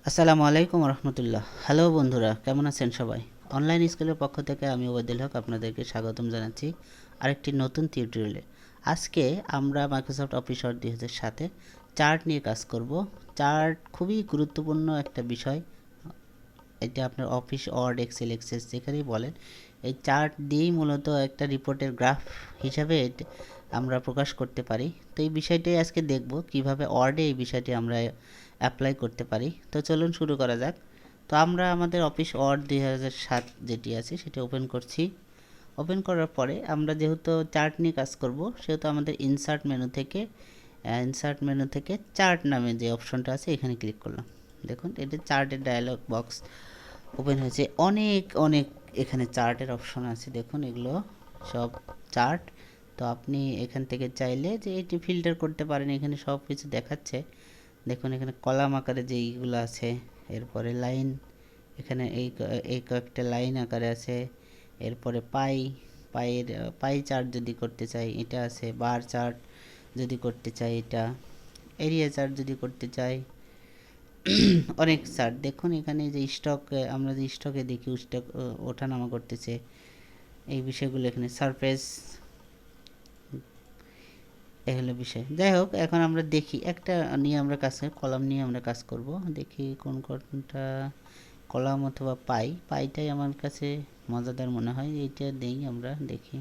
আসসালামু আলাইকুম রহমতুল্লাহ। হ্যালো বন্ধুরা, কেমন আছেন সবাই? অনলাইন স্কুলের পক্ষ থেকে আমি ওবায়দুল হক আপনাদেরকে স্বাগতম জানাচ্ছি আরেকটি নতুন টিউটোরিয়ালে। আজকে আমরা মাইক্রোসফট অফিস ওয়ার্ড 2000 সাথে চার্ট নিয়ে কাজ করব। চার্ট খুবই গুরুত্বপূর্ণ একটা বিষয়। এটা আপনার অফিস ওয়ার্ড, এক্সেল, এক্সেস যেখানেই বলেন, এই চার্ট দিয়েই মূলত একটা রিপোর্টের গ্রাফ হিসাবে আমরা প্রকাশ করতে পারি। তো এই বিষয়টাই আজকে দেখব কিভাবে ওয়ার্ডে এই বিষয়টি আমরা অ্যাপ্লাই করতে পারি। তো চলুন শুরু করা যাক। তো আমরা আমাদের অফিস ওয়ার্ড 2007 যেটি আছে সেটা ওপেন করছি। ওপেন করার পরে আমরা যেহেতু চার্ট নিয়ে কাজ করব, সেহেতু আমাদের ইনসার্ট মেনু থেকে চার্ট নামে যে অপশনটা আছে এখানে ক্লিক করলাম। দেখুন, এটা চার্টের ডায়ালগ বক্স ওপেন হয়েছে। অনেক অনেক এখানে চার্টের অপশন আছে। দেখুন, এগুলো সব চার্ট। তো আপনি এখান থেকে চাইলে যে এটি ফিল্টার করতে পারেন। এখানে সব কিছু দেখাচ্ছে। দেখুন, এখানে কলাম আকারে যে এইগুলো আছে, এরপরে লাইন, এখানে এই কয়েকটা লাইন আকারে আছে। এরপরে পাই চার্ট যদি করতে চাই এটা আছে, বার চার্ট যদি করতে চাই এটা, এরিয়া চার্ট যদি করতে চাই, অনেক চার্ট। দেখুন এখানে যে স্টক, আমরা যে স্টকে দেখি স্টক ওঠানামা করতেছে, এই বিষয়গুলো এখানে সারফেস, এই হলো বিষয়। যাই হোক, এখন আমরা দেখি একটা নিয়ে আমরা কলাম নিয়ে আমরা কাজ করব। দেখি কোনটা কলাম অথবা পাইটাই আমার কাছে মজাদার মনে হয়। এইটা দেই, আমরা দেখি।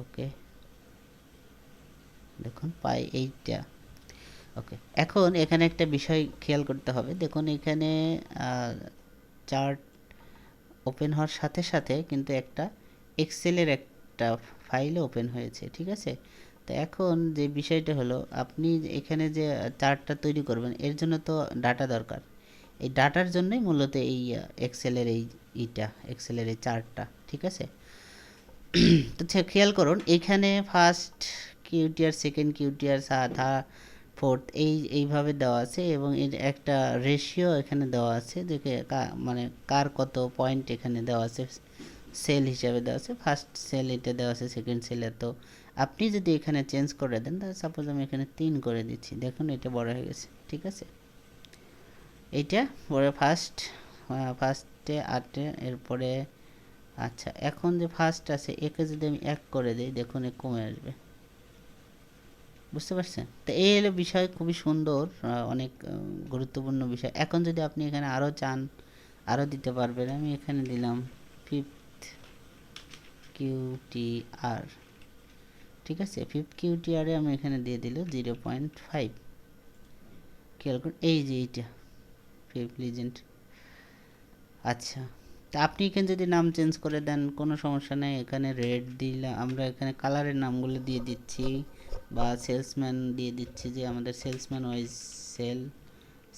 ওকে, দেখুন পাই এইটা। ওকে, এখন এখানে একটা বিষয় খেয়াল করতে হবে। দেখুন এখানে চার্ট ওপেন হওয়ার সাথে সাথে কিন্তু একটা এক্সেলের একটা ফাইল ওপেন হয়েছে, ঠিক আছে? তো এখন যে বিষয়টা হলো, আপনি এখানে যে চার্টটা তৈরি করবেন এর জন্য তো ডাটা দরকার। এই ডাটার জন্যই মূলত এই এক্সেলের এই চার্টটা, ঠিক আছে? তো খেয়াল করুন, এখানে ফার্স্ট কিউটিআর, সেকেন্ড কিউটিআর, ফোর্থ এইভাবে দেওয়া আছে এবং এর একটা রেশিও এখানে দেওয়া আছে, যে মানে কার কত পয়েন্ট এখানে দেওয়া আছে, সেল হিসাবে দেওয়া আছে। ফার্স্ট সেল এটা দেওয়া আছে, সেকেন্ড সেল এত। আপনি যদি এখানে চেঞ্জ করে দেন, তাহলে সাপোজ আমি এখানে 3 করে দিচ্ছি। দেখুন এটা বড় হয়ে গেছে, ঠিক আছে? এইটা বড়, ফার্স্টে 8, এরপরে আচ্ছা, এখন যে ফার্স্ট আছে একে যদি আমি 1 করে দিই, দেখুন এ কমে আসবে। বুঝতে পারছেন? তো এই হলো বিষয়, খুবই সুন্দর, অনেক গুরুত্বপূর্ণ বিষয়। এখন যদি আপনি এখানে আরও চান, আরও দিতে পারবেন। আমি এখানে দিলাম 5th কিউটিআর, ঠিক আছে? 5th কিউটিআরে আমি এখানে দিয়ে দিল 0.5। খেয়াল করুন, এই যে এইটা 5th লিজেন্ড। আচ্ছা, তা আপনি এখানে যদি নাম চেঞ্জ করে দেন কোনো সমস্যা নেই। এখানে রেড দিলাম, আমরা এখানে কালারের নামগুলো দিয়ে দিচ্ছি, বা সেলসম্যান দিয়ে দিচ্ছি, যে আমাদের salesman wise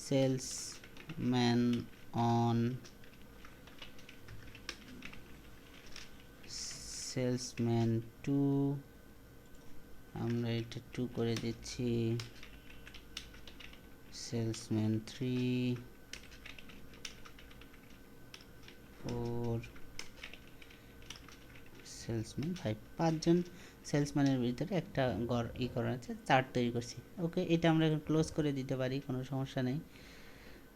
salesman on, salesman 2, আমরা এটা 2 করে দিচ্ছি, সেলসম্যান 3, 4, সেলসম্যান 5। 5জন সেলসম্যানের ভিতরে একটা গড় করা আছে, চার্ট তৈরি করছি। ওকে, এটা আমরা ক্লোজ করে দিতে পারি, কোনো সমস্যা নেই।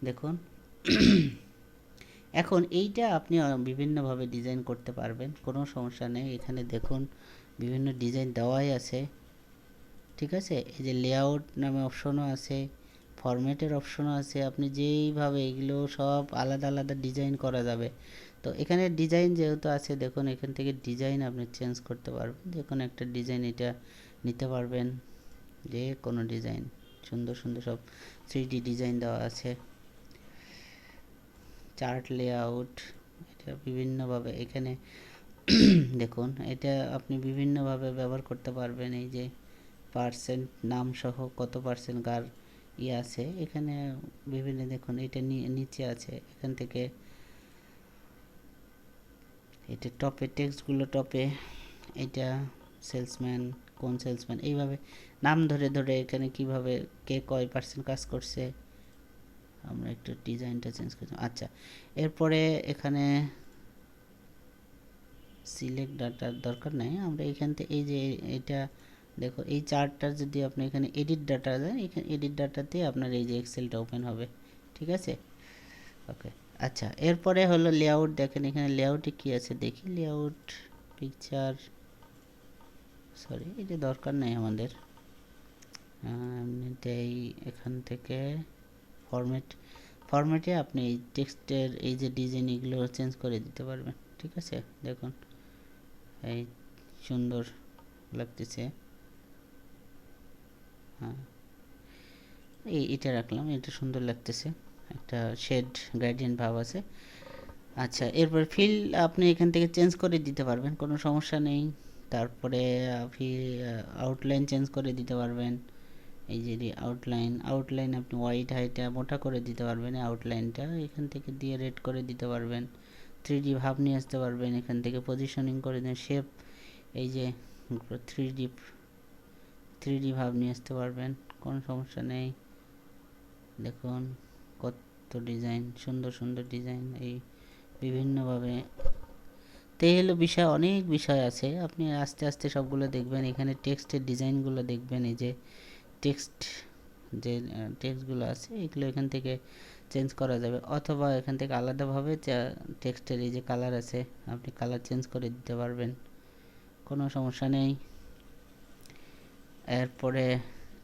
দেখুন এখন এইটা আপনি বিভিন্নভাবে ডিজাইন করতে পারবেন, কোনো সমস্যা নেই। এখানে দেখুন বিভিন্ন ডিজাইন দেওয়াই আছে, ঠিক আছে? এই যে লেআউট নামে অপশনও আছে, ফরম্যাটের অপশনও আছে। আপনি যেইভাবে এগুলো সব আলাদা আলাদা ডিজাইন করা যাবে। তো এখানে ডিজাইন যেহেতু আছে, দেখুন এখান থেকে ডিজাইন আপনি চেঞ্জ করতে পারবেন। দেখুন একটা ডিজাইন এটা নিতে পারবেন, যে কোনো ডিজাইন, সুন্দর সুন্দর সব 3D ডিজাইন দেওয়া আছে। চার্ট লেআউট, এটা বিভিন্নভাবে এখানে দেখুন, এটা আপনি বিভিন্নভাবে ব্যবহার করতে পারবেন। এই যে পার্সেন্ট নাম সহ কত পার্সেন্ট কার আছে এখানে বিভিন্ন, দেখুন এটা নিচে আছে। এখান থেকে এটা টপে, টেক্সটগুলো টপে, এটা সেলসম্যান, কোন সেলসম্যান, এইভাবে নাম ধরে ধরে এখানে কিভাবে কে কয় পার্সেন্ট কাজ করছে। আমরা একটু ডিজাইনটা চেঞ্জ করছি। আচ্ছা, এরপরে এখানে সিলেক্ট ডাটার দরকার নেই, আমরা এখান থেকে এই যে এটা দেখো, এই চার্টটা যদি আপনি এখানে এডিট ডাটা দেন, এখানে এডিট ডাটাতে আপনার এই যে এক্সেলটা ওপেন হবে। ঠিক আছে? ওকে। আচ্ছা, এরপরে হলো লেআউট। দেখেন এখানে লেআউটে কি আছে দেখি। লেআউট, পিকচার, সরি এটা দরকার নেই আমাদের। এমনিতেই এখান থেকে ফরম্যাট, ফরম্যাটে আপনি এই টেক্সটের এই যে ডিজাইন এগুলো চেঞ্জ করে দিতে পারবেন। ঠিক আছে, দেখুন এই সুন্দর লাগতেছে। হ্যাঁ, এটা রাখলাম, এটা সুন্দর লাগতেছে, একটা শেড গ্রেডিয়েন্ট ভাব আছে। আচ্ছা, এরপর ফিল আপনি এখান থেকে চেঞ্জ করে দিতে পারবেন, কোনো সমস্যা নেই। তারপরে আউটলাইন চেঞ্জ করে দিতে পারবেন। এই যে আউটলাইন, আউটলাইন আপনি হোয়াইট হাইটা মোটা করে দিতে পারবেন। আউটলাইনটা এখান থেকে দিয়ে রেড করে দিতে পারবেন। 3D ভাব নিয়ে আসতে পারবেন এখান থেকে। পজিশনিং করে দেন, শেপ, এই যে 3D, 3D ভাব নিয়ে আসতে পারবেন, কোনো সমস্যা নেই। দেখুন কত ডিজাইন, সুন্দর সুন্দর ডিজাইন এই বিভিন্নভাবে। তো এই হলো বিষয়, অনেক বিষয় আছে, আপনি আস্তে আস্তে সবগুলো দেখবেন। এখানে টেক্সটের ডিজাইনগুলো দেখবেন, এই যে টেক্সট, যে টেক্সটগুলো আছে এগুলো এখান থেকে চেঞ্জ করা যাবে, অথবা এখান থেকে আলাদাভাবে টেক্সটের এই যে কালার আছে আপনি কালার চেঞ্জ করে দিতে পারবেন, কোনো সমস্যা নেই। এরপরে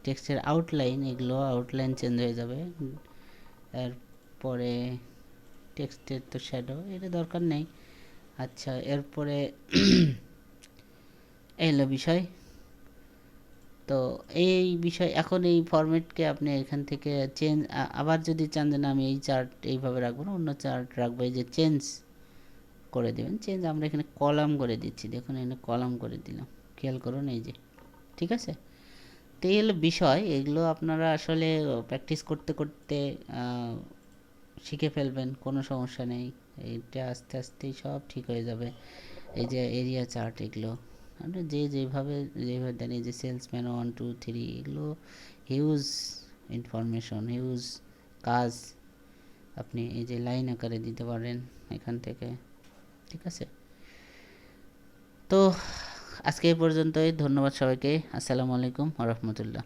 টেক্সটের আউটলাইন, এগুলো আউটলাইন চেঞ্জ হয়ে যাবে। এরপরে টেক্সটের তো শ্যাডো, এটা দরকার নেই। আচ্ছা, এরপরে এই হলো বিষয়। তো এই বিষয়, এখন এই ফরম্যাটকে আপনি এখান থেকে চেঞ্জ, আবার যদি চান যে না আমি এই চার্ট এইভাবে রাখবো না, অন্য চার্ট রাখবো, এই যে চেঞ্জ করে দেবেন। চেঞ্জ আমরা এখানে কলাম করে দিচ্ছি, দেখুন এখানে কলাম করে দিলাম, খেয়াল করুন এই যে। ঠিক আছে, তো এই হলো বিষয়। এগুলো আপনারা আসলে প্র্যাকটিস করতে করতে শিখে ফেলবেন, কোনো সমস্যা নেই। এইটা আস্তে আস্তেই সব ঠিক হয়ে যাবে। এই যে এরিয়া চার্ট, এগুলো আপনি যেভাবে যেভাবে দেন, এই যে সেলসম্যান 1 2 3, এগুলো হিউজ ইনফরমেশন, হিউজ কাজ। আপনি এই যে লাইন আকারে দিতে পারেন এখান থেকে। ঠিক আছে, তো আজকে এই পর্যন্তই। ধন্যবাদ সবাইকে। আসসালামু আলাইকুম ওয়া রাহমাতুল্লাহ।